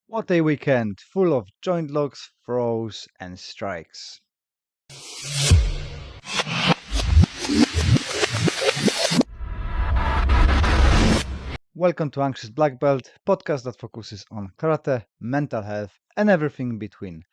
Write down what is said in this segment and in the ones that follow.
What a weekend, full of joint locks, throws, and strikes. Welcome to Anxious Black Belt, podcast that focuses on karate, mental health, and everything in between.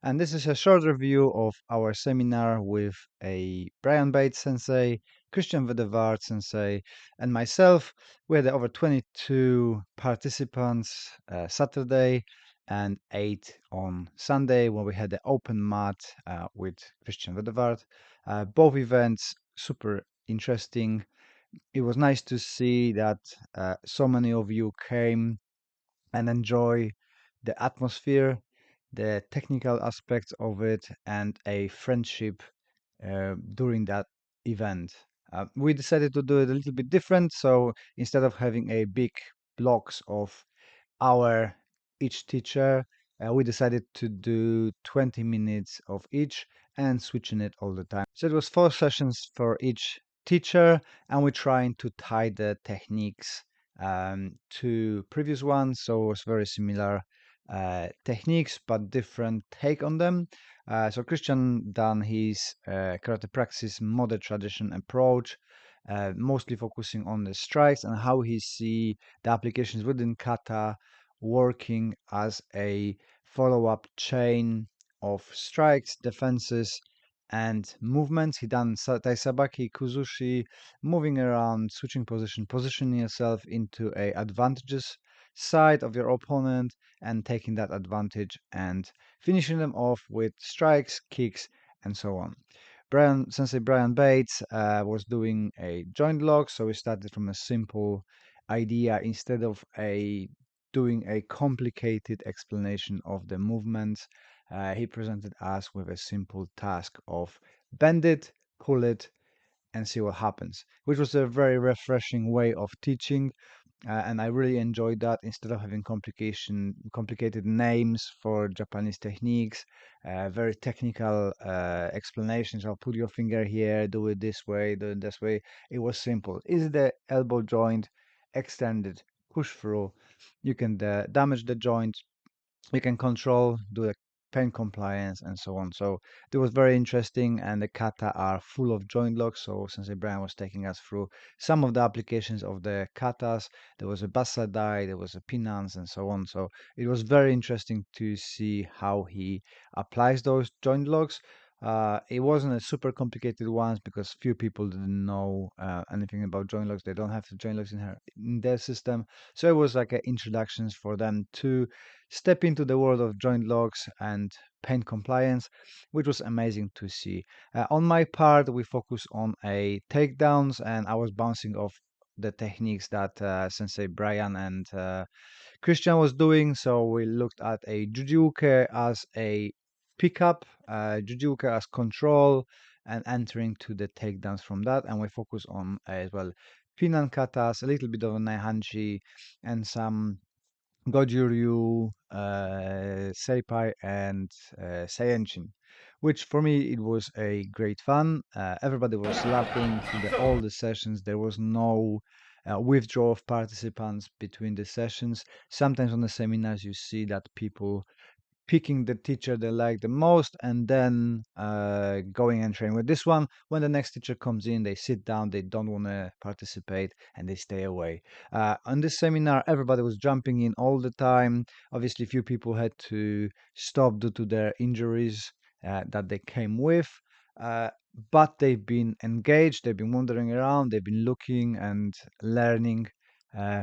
And this is a short review of our seminar with a Brian Bates sensei, Christian Vedevard sensei, and myself. We had over 22 participants Saturday and 8 on Sunday when we had the open mat with Christian Vedevard. Both events super interesting. It was nice to see that so many of you came and enjoy the atmosphere, the technical aspects of it, and a friendship during that event. We decided to do it a little bit different. So instead of having a big blocks of hour each teacher, we decided to do 20 minutes of each and switching it all the time. So it was 4 sessions for each teacher, and we're trying to tie the techniques to previous ones. So it was very similar techniques, but different take on them. So Christian done his karate practice modern tradition approach, mostly focusing on the strikes and how he see the applications within kata working as a follow-up chain of strikes, defenses, and movements. He done taisabaki, kuzushi, moving around, switching position, positioning yourself into a advantageous side of your opponent and taking that advantage and finishing them off with strikes, kicks, and so on. Sensei Brian Bates was doing a joint lock, so we started from a simple idea instead of a doing a complicated explanation of the movements. He presented us with a simple task of bend it, pull it, and see what happens, which was a very refreshing way of teaching. And I really enjoyed that instead of having complicated names for Japanese techniques, very technical explanations. I'll put your finger here, do it this way, do it this way. It was simple. Is the elbow joint extended? Push through. You can damage the joint, you can control, do the pain compliance, and so on. So it was very interesting, and the kata are full of joint locks. So Sensei Brian was taking us through some of the applications of the katas. There was a basadai, there was a pinans, and so on. So it was very interesting to see how he applies those joint locks. It wasn't a super complicated ones because few people didn't know anything about joint locks. They don't have the joint locks in their system. So it was like introductions for them to step into the world of joint locks and paint compliance, which was amazing to see. On my part, we focus on a takedowns, and I was bouncing off the techniques that Sensei Brian and Christian was doing. So we looked at a jujuke as a pickup, jujuke as control, and entering to the takedowns from that. And we focus on as well pinan katas, a little bit of a naihanchi, and some Goju-ryu, Seipai, and Seiyenshin, which for me it was a great fun. Everybody was laughing through all the sessions. There was no withdrawal of participants between the sessions. Sometimes on the seminars you see that people picking the teacher they like the most and then going and train with this one. When the next teacher comes in, they sit down, they don't want to participate, and they stay away. On this seminar, everybody was jumping in all the time. Obviously, few people had to stop due to their injuries that they came with. Uh, but they've been engaged, they've been wandering around, they've been looking and learning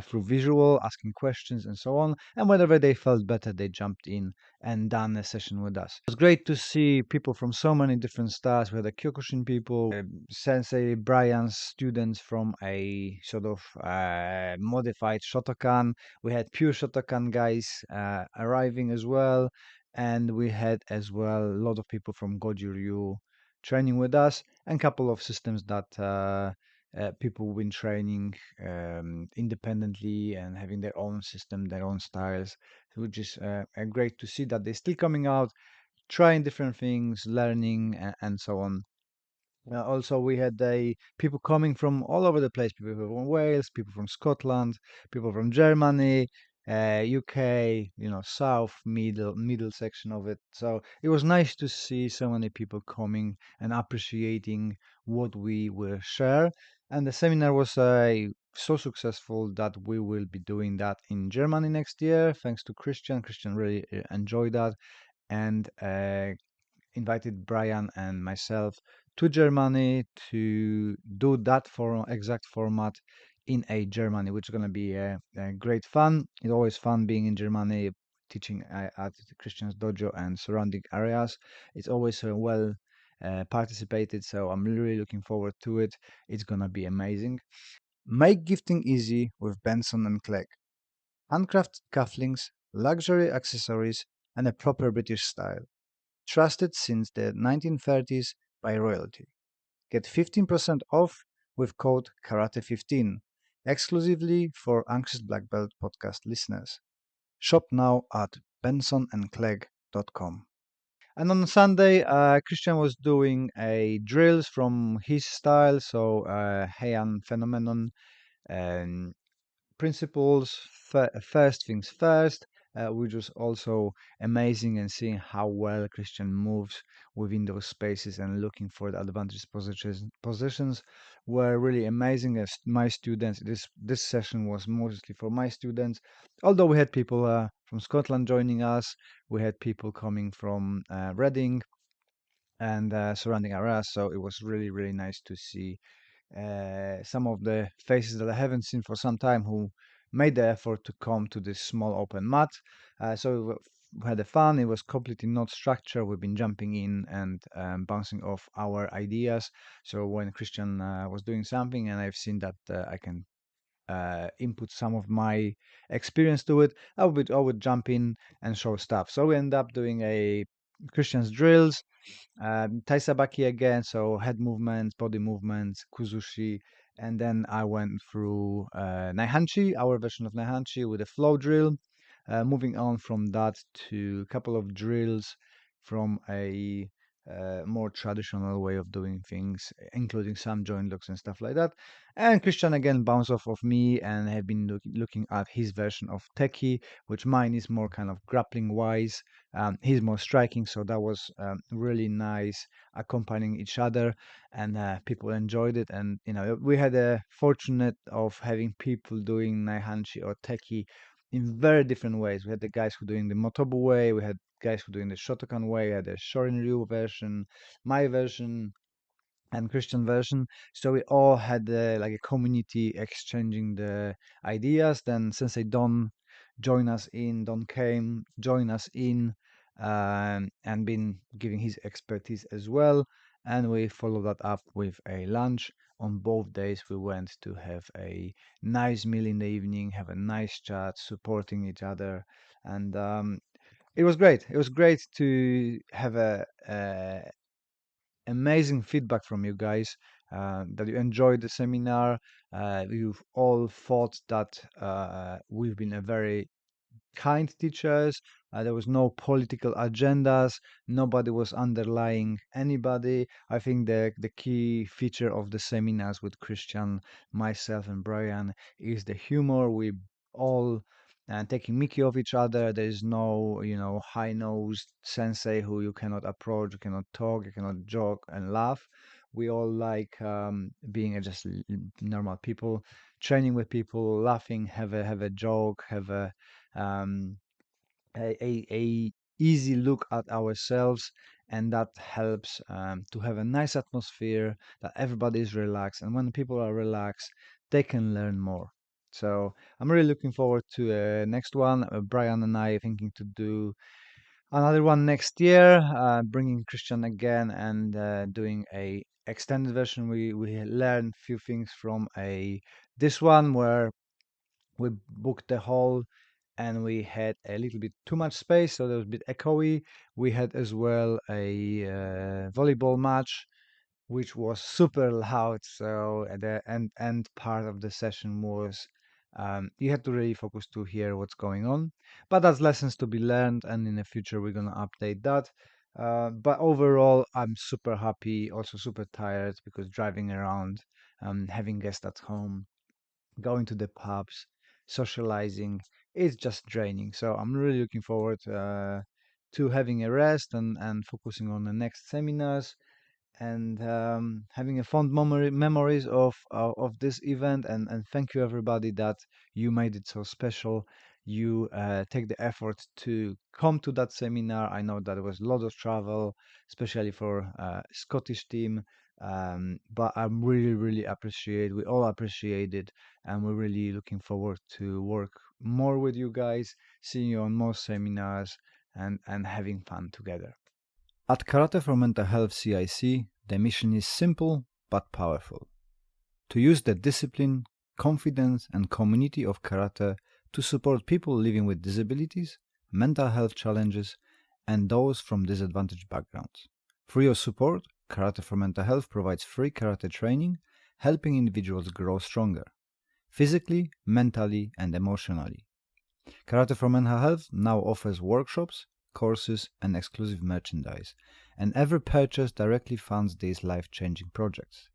through visual, asking questions, and so on. And whenever they felt better, they jumped in and done a session with us. It was great to see people from so many different styles. We had the Kyokushin people, Sensei Brian's students from a sort of modified Shotokan. We had pure Shotokan guys arriving as well. And we had as well a lot of people from Goju Ryu training with us, and a couple of systems that people have been training independently and having their own system, their own styles, which is great to see that they're still coming out, trying different things, learning, and so on. Also, we had people coming from all over the place, people from Wales, people from Scotland, people from Germany, UK, south middle section of it. So it was nice to see so many people coming and appreciating what we will share. And the seminar was so successful that we will be doing that in Germany next year, thanks to Christian. Christian really enjoyed that and invited Brian and myself to Germany to do that for exact format in a Germany, which is going to be a great fun. It's always fun being in Germany, teaching at the Christian's Dojo and surrounding areas. It's always well participated, so I'm really looking forward to it. It's going to be amazing. Make gifting easy with Benson and Clegg. Handcrafted cufflinks, luxury accessories, and a proper British style. Trusted since the 1930s by royalty. Get 15% off with code Karate15, exclusively for Anxious Black Belt podcast listeners. Shop now at bensonandclegg.com. And on Sunday, Christian was doing a drills from his style, so Heian phenomenon, and principles, first things first, which was also amazing and seeing how well Christian moves within those spaces and looking for the advantage positions were really amazing. As my students, this session was mostly for my students, although we had people from Scotland joining us, we had people coming from Reading and surrounding areas, so it was really nice to see some of the faces that I haven't seen for some time who made the effort to come to this small open mat. We had a fun. It was completely not structured. We've been jumping in and bouncing off our ideas. So when Christian was doing something and I've seen that I can input some of my experience to it, I would jump in and show stuff. So we end up doing a Christian's drills, Taisabaki again, so head movements, body movements, Kuzushi, and then I went through Naihanchi, our version of Naihanchi with a flow drill. Moving on from that to a couple of drills from a more traditional way of doing things, including some joint locks and stuff like that. And Christian again bounced off of me and have been looking at his version of Teki, which mine is more kind of grappling wise. He's more striking, so that was really nice accompanying each other, and people enjoyed it. And we had a fortunate of having people doing Naihanchi or Teki in very different ways. We had the guys who doing the Motobu way, we had guys who doing the Shotokan way, we had the Shorin Ryu version, my version, and Christian version. So we all had like a community exchanging the ideas. Then Sensei Don came, join us in, and been giving his expertise as well. And we followed that up with a lunch. On both days, we went to have a nice meal in the evening, have a nice chat, supporting each other, and it was great. It was great to have a amazing feedback from you guys, that you enjoyed the seminar. You've all thought that we've been a very kind teachers. There was no political agendas. Nobody was underlying anybody. I think the key feature of the seminars with Christian, myself, and Brian is the humor. We all taking Mickey of each other. There is no, high-nosed sensei who you cannot approach, you cannot talk, you cannot joke and laugh. We all like being just normal people, training with people, laughing, have a joke, have um, a easy look at ourselves, and that helps to have a nice atmosphere that everybody is relaxed, and when people are relaxed they can learn more. So I'm really looking forward to next one. Brian and I are thinking to do another one next year, bringing Christian again and doing a extended version. We learned few things from a this one where we booked the hall and we had a little bit too much space, so there was a bit echoey. We had as well a volleyball match, which was super loud. So at the end part of the session was you had to really focus to hear what's going on. But that's lessons to be learned, and in the future we're gonna update that. But overall, I'm super happy, also super tired because driving around, having guests at home, going to the pubs, socializing. it's just draining. So I'm really looking forward to having a rest and focusing on the next seminars and having a fond memories of this event. And thank you everybody that you made it so special. You take the effort to come to that seminar. I know that there was a lot of travel, especially for Scottish team. But I'm really appreciate. We all appreciate it, and we're really looking forward to work more with you guys, seeing you on more seminars, and having fun together. At Karate for Mental Health CIC, the mission is simple but powerful: to use the discipline, confidence, and community of karate to support people living with disabilities, mental health challenges, and those from disadvantaged backgrounds. Through your support, Karate for Mental Health provides free karate training, helping individuals grow stronger, physically, mentally, and emotionally. Karate for Mental Health now offers workshops, courses, and exclusive merchandise, and every purchase directly funds these life-changing projects.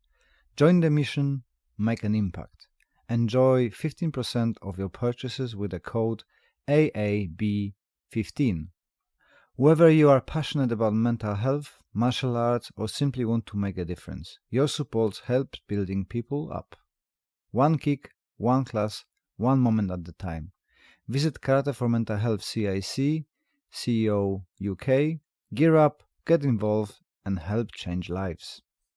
Join the mission, make an impact. Enjoy 15% of your purchases with the code AAB15. Whether you are passionate about mental health, martial arts, or simply want to make a difference, your support helps building people up. One kick, one class, one moment at a time. Visit Karate for Mental Health CIC, CEO UK, gear up, get involved, and help change lives.